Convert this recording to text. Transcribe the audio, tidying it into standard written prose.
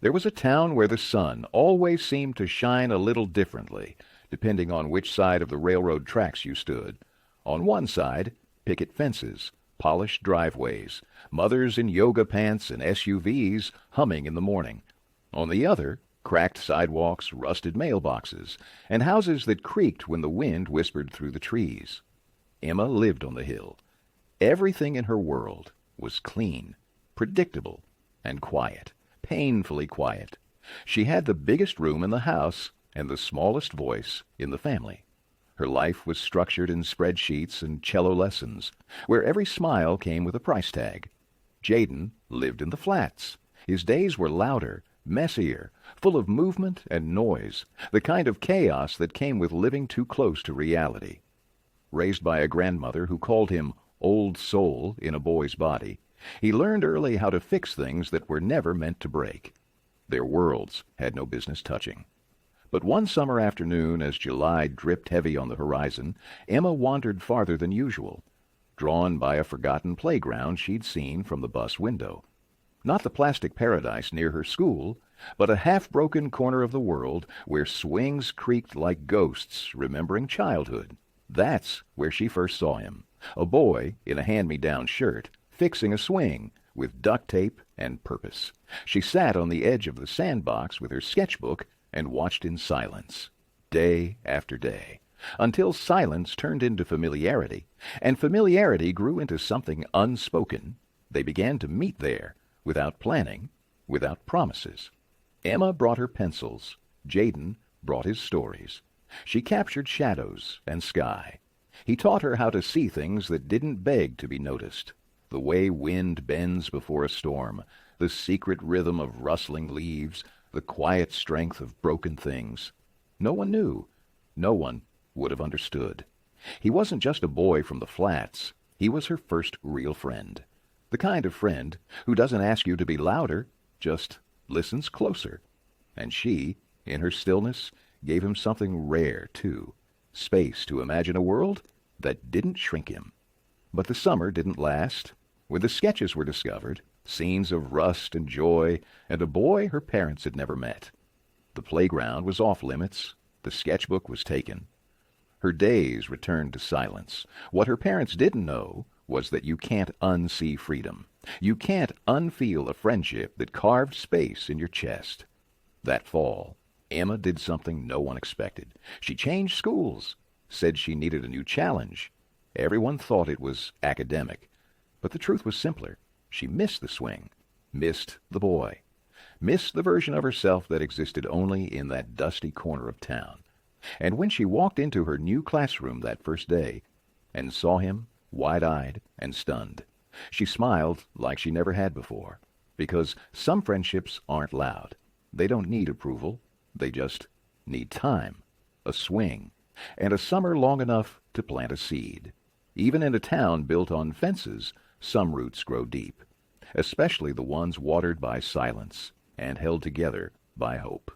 There was a town where the sun always seemed to shine a little differently, depending on which side of the railroad tracks you stood. On one side, picket fences, polished driveways, mothers in yoga pants and SUVs humming in the morning. On the other, cracked sidewalks, rusted mailboxes, and houses that creaked when the wind whispered through the trees. Emma lived on the hill. Everything in her world was clean, predictable, and quiet. Painfully quiet. She had the biggest room in the house and the smallest voice in the family. Her life was structured in spreadsheets and cello lessons, where every smile came with a price tag. Jayden lived in the flats. His days were louder, messier, full of movement and noise, the kind of chaos that came with living too close to reality. Raised by a grandmother who called him old soul in a boy's body, he learned early how to fix things that were never meant to break. Their worlds had no business touching. But one summer afternoon, as July dripped heavy on the horizon, Emma wandered farther than usual, drawn by a forgotten playground she'd seen from the bus window. Not the plastic paradise near her school, but a half-broken corner of the world where swings creaked like ghosts remembering childhood. That's where she first saw him, a boy in a hand-me-down shirt, fixing a swing with duct tape and purpose. She sat on the edge of the sandbox with her sketchbook and watched in silence, day after day, until silence turned into familiarity, and familiarity grew into something unspoken. They began to meet there, without planning, without promises. Emma brought her pencils. Jayden brought his stories. She captured shadows and sky. He taught her how to see things that didn't beg to be noticed. The way wind bends before a storm, the secret rhythm of rustling leaves, the quiet strength of broken things. No one knew. No one would have understood. He wasn't just a boy from the flats. He was her first real friend. The kind of friend who doesn't ask you to be louder, just listens closer. And she, in her stillness, gave him something rare, too. Space to imagine a world that didn't shrink him. But the summer didn't last. When the sketches were discovered, scenes of rust and joy, and a boy her parents had never met. The playground was off limits. The sketchbook was taken. Her days returned to silence. What her parents didn't know was that you can't unsee freedom. You can't unfeel a friendship that carved space in your chest. That fall, Emma did something no one expected. She changed schools, said she needed a new challenge. Everyone thought it was academic. But the truth was simpler. She missed the swing, missed the boy, missed the version of herself that existed only in that dusty corner of town. And when she walked into her new classroom that first day and saw him, wide-eyed and stunned, she smiled like she never had before, because some friendships aren't loud. They don't need approval. They just need time, a swing, and a summer long enough to plant a seed. Even in a town built on fences, some roots grow deep, especially the ones watered by silence and held together by hope.